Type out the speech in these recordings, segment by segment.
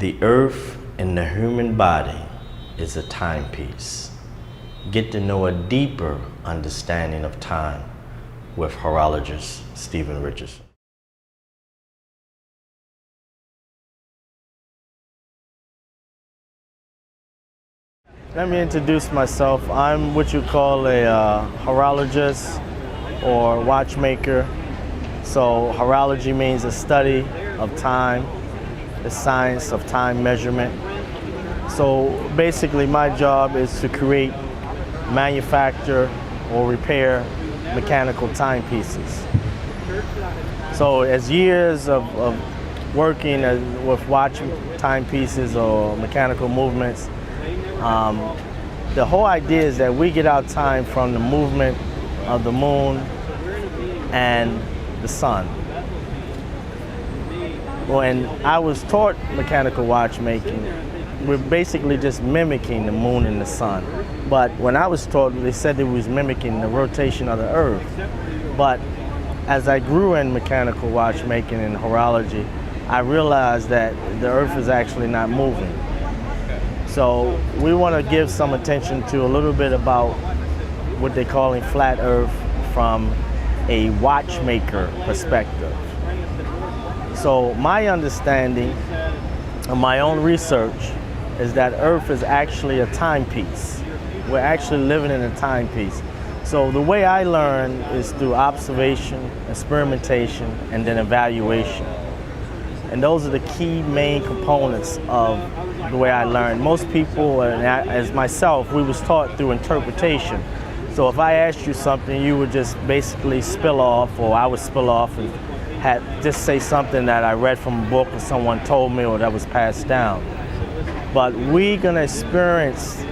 The earth and the human body is a timepiece. Get to know a deeper understanding of time with horologist Stephen Richardson. Let me introduce myself. I'm what you call a horologist or watchmaker. So horology means a study of time, the science of time measurement. So basically my job is to create, manufacture, or repair mechanical timepieces. So as years of working with watch timepieces or mechanical movements, the whole idea is that we get our time from the movement of the moon and the sun. When I was taught mechanical watchmaking, we're basically just mimicking the moon and the sun. But when I was taught, they said it was mimicking the rotation of the earth. But as I grew in mechanical watchmaking and horology, I realized that the earth is actually not moving. So we want to give some attention to a little bit about what they're calling flat earth from a watchmaker perspective. So my understanding of my own research is that earth is actually a timepiece. We're actually living in a timepiece. So the way I learn is through observation, experimentation, and then evaluation. And those are the key main components of the way I learn. Most people, and as myself, we was taught through interpretation. So if I asked you something, you would just basically spill off, or I would spill off and just say something that I read from a book or someone told me or that was passed down. But we're gonna experience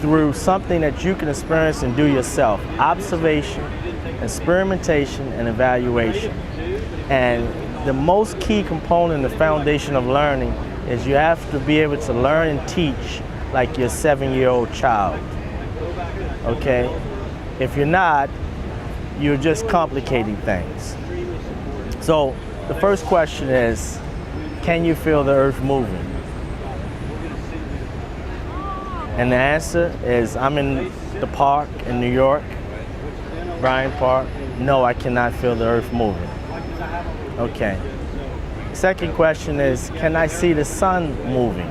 through something that you can experience and do yourself. Observation, experimentation, and evaluation. And the most key component, the foundation of learning, is you have to be able to learn and teach like your 7-year-old child, okay? If you're not, you're just complicating things. So the first question is, can you feel the earth moving? And the answer is, I'm in the park in New York, Bryant Park. No, I cannot feel the earth moving. Okay. Second question is, can I see the sun moving?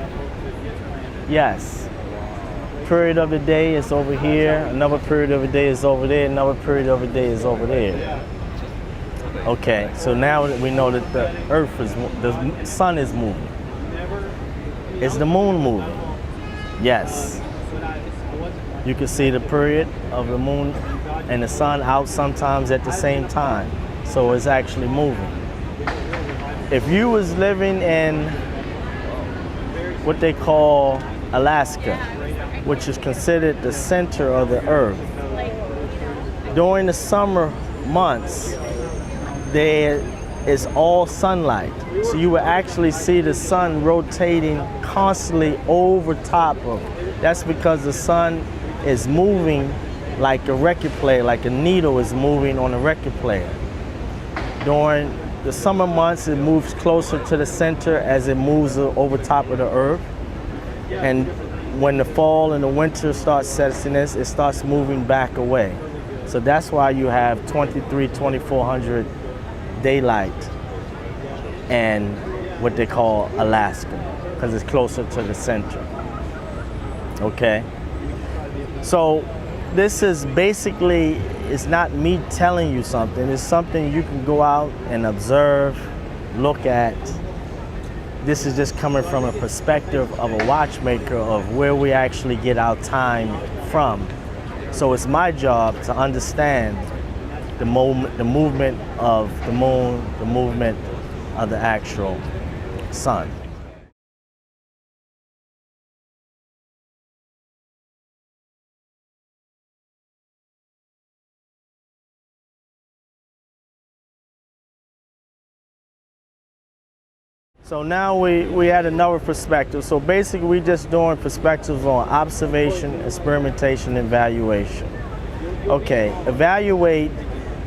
Yes. Period of the day is over here, another period of the day is over there, another period of the day is over there. Okay, so now we know that the sun is moving. Is the moon moving? Yes. You can see the period of the moon and the sun out sometimes at the same time. So it's actually moving. If you was living in what they call Alaska, which is considered the center of the earth, during the summer months, there is all sunlight. So you will actually see the sun rotating constantly over top of it. That's because the sun is moving like a record player, like a needle is moving on a record player. During the summer months, it moves closer to the center as it moves over top of the earth. And when the fall and the winter starts setting in, it starts moving back away. So that's why you have 2400 daylight and what they call Alaska, because it's closer to the center. Okay? So this is basically, it's not me telling you something, it's something you can go out and observe, look at. This is just coming from a perspective of a watchmaker of where we actually get our time from. So it's my job to understand the movement of the moon, the movement of the actual sun. So now we add another perspective. So basically we're just doing perspectives on observation, experimentation, and evaluation. Okay, evaluate.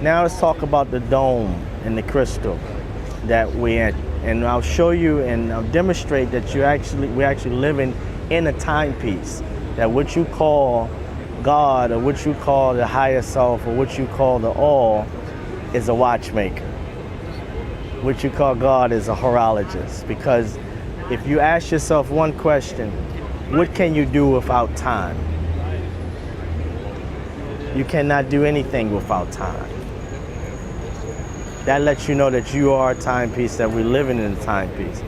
Now let's talk about the dome and the crystal that we're in. and I'll show you and I'll demonstrate that we're actually living in a timepiece. That what you call God, or what you call the higher self, or what you call the all, is a watchmaker. What you call God is a horologist. Because if you ask yourself one question, what can you do without time? You cannot do anything without time. That lets you know that you are a timepiece, that we're living in a timepiece.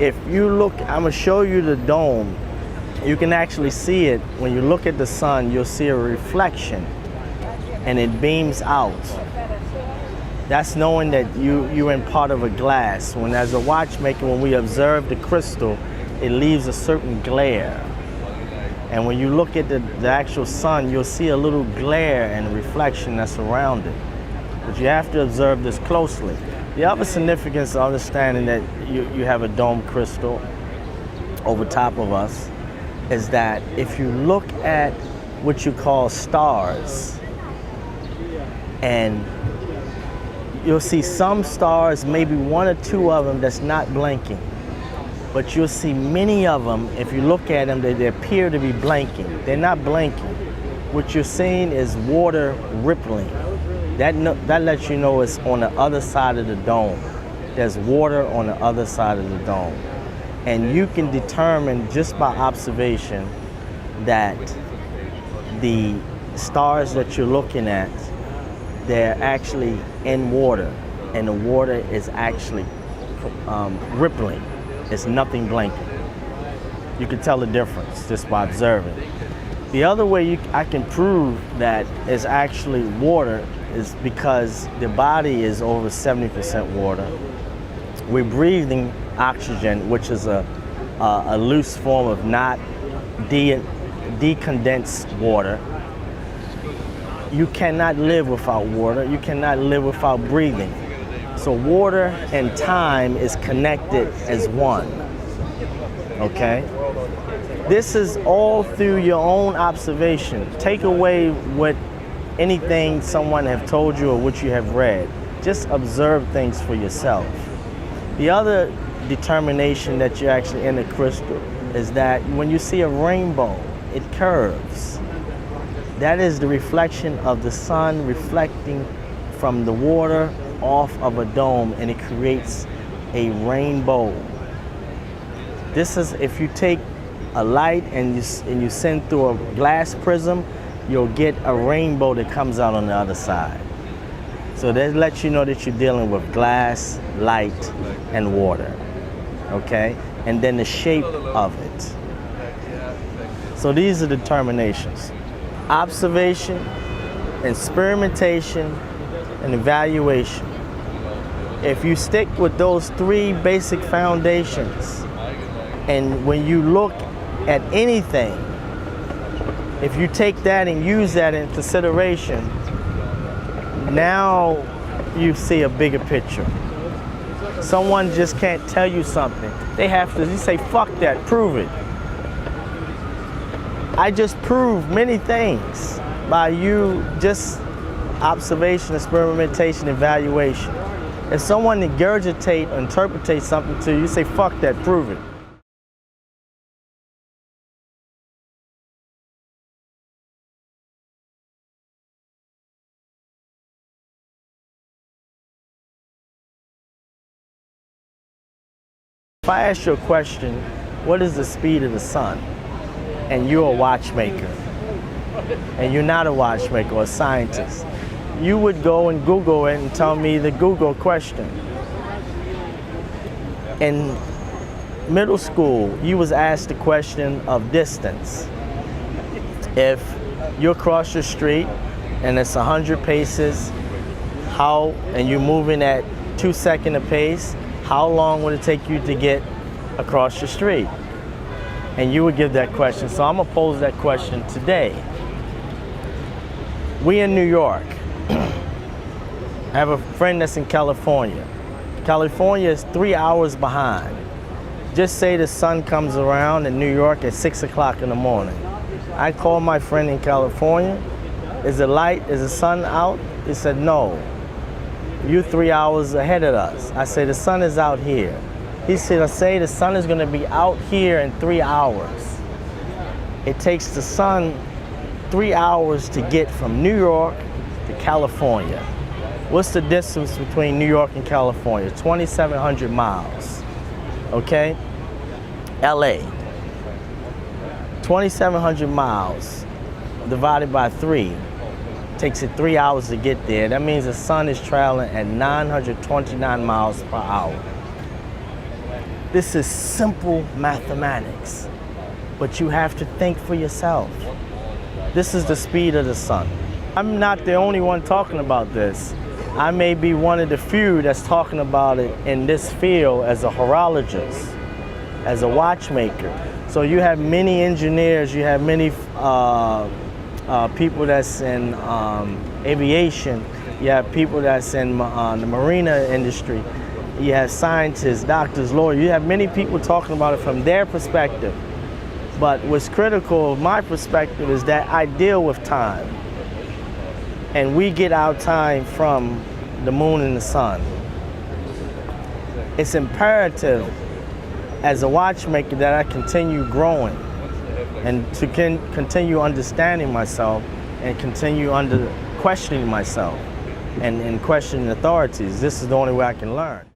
If you look, I'm gonna show you the dome. You can actually see it. When you look at the sun, you'll see a reflection and it beams out. That's knowing that you're in part of a glass. When as a watchmaker, when we observe the crystal, it leaves a certain glare. And when you look at the actual sun, you'll see a little glare and reflection that's around it. But you have to observe this closely. The other significance of understanding that you have a dome crystal over top of us is that if you look at what you call stars, and you'll see some stars, maybe one or two of them that's not blinking, but you'll see many of them, if you look at them, they appear to be blinking. They're not blinking. What you're seeing is water rippling. That lets you know it's on the other side of the dome. There's water on the other side of the dome. And you can determine just by observation that the stars that you're looking at, they're actually in water, and the water is actually rippling. It's nothing blinking. You can tell the difference just by observing. The other way I can prove that it's actually water is because the body is over 70% water. We're breathing oxygen, which is a loose form of not decondensed water. You cannot live without water. You cannot live without breathing. So water and time is connected as one, okay? This is all through your own observation. Take away what anything someone have told you or what you have read. Just observe things for yourself. The other determination that you're actually in the crystal is that when you see a rainbow, it curves. That is the reflection of the sun reflecting from the water off of a dome, and it creates a rainbow. This is, if you take a light and you send through a glass prism, you'll get a rainbow that comes out on the other side. So that lets you know that you're dealing with glass, light, and water, okay? And then the shape of it. So these are determinations. Observation, experimentation, and evaluation. If you stick with those three basic foundations, and when you look at anything, if you take that and use that in consideration, now you see a bigger picture. Someone just can't tell you something. They have to, you say, fuck that, prove it. I just proved many things by you just observation, experimentation, evaluation. If someone regurgitate or interpretate something to you, you say, fuck that, prove it. If I ask you a question, what is the speed of the sun? And you're a watchmaker, and you're not a watchmaker or a scientist, you would go and Google it and tell me the Google question. In middle school, you was asked the question of distance. If you cross your street and it's 100 paces, and you're moving at 2 seconds a pace, how long would it take you to get across your street? And you would give that question. So I'm gonna pose that question today. We in New York. I have a friend that's in California. California is 3 hours behind. Just say the sun comes around in New York at 6 o'clock in the morning. I called my friend in California. Is the sun out? He said no. you 3 hours ahead of us. I say, the sun is out here. He said, I say the sun is gonna be out here in 3 hours. It takes the sun 3 hours to get from New York to California. What's the distance between New York and California? 2,700 miles, okay? LA, 2,700 miles divided by 3. Takes it 3 hours to get there. That means the sun is traveling at 929 miles per hour. This is simple mathematics, but you have to think for yourself. This is the speed of the sun. I'm not the only one talking about this. I may be one of the few that's talking about it in this field as a horologist, as a watchmaker. So you have many engineers, you have many people that's in aviation, you have people that's in the marina industry, you have scientists, doctors, lawyers, you have many people talking about it from their perspective. But what's critical of my perspective is that I deal with time. And we get our time from the moon and the sun. It's imperative as a watchmaker that I continue growing and to continue understanding myself and continue questioning myself and questioning authorities. This is the only way I can learn.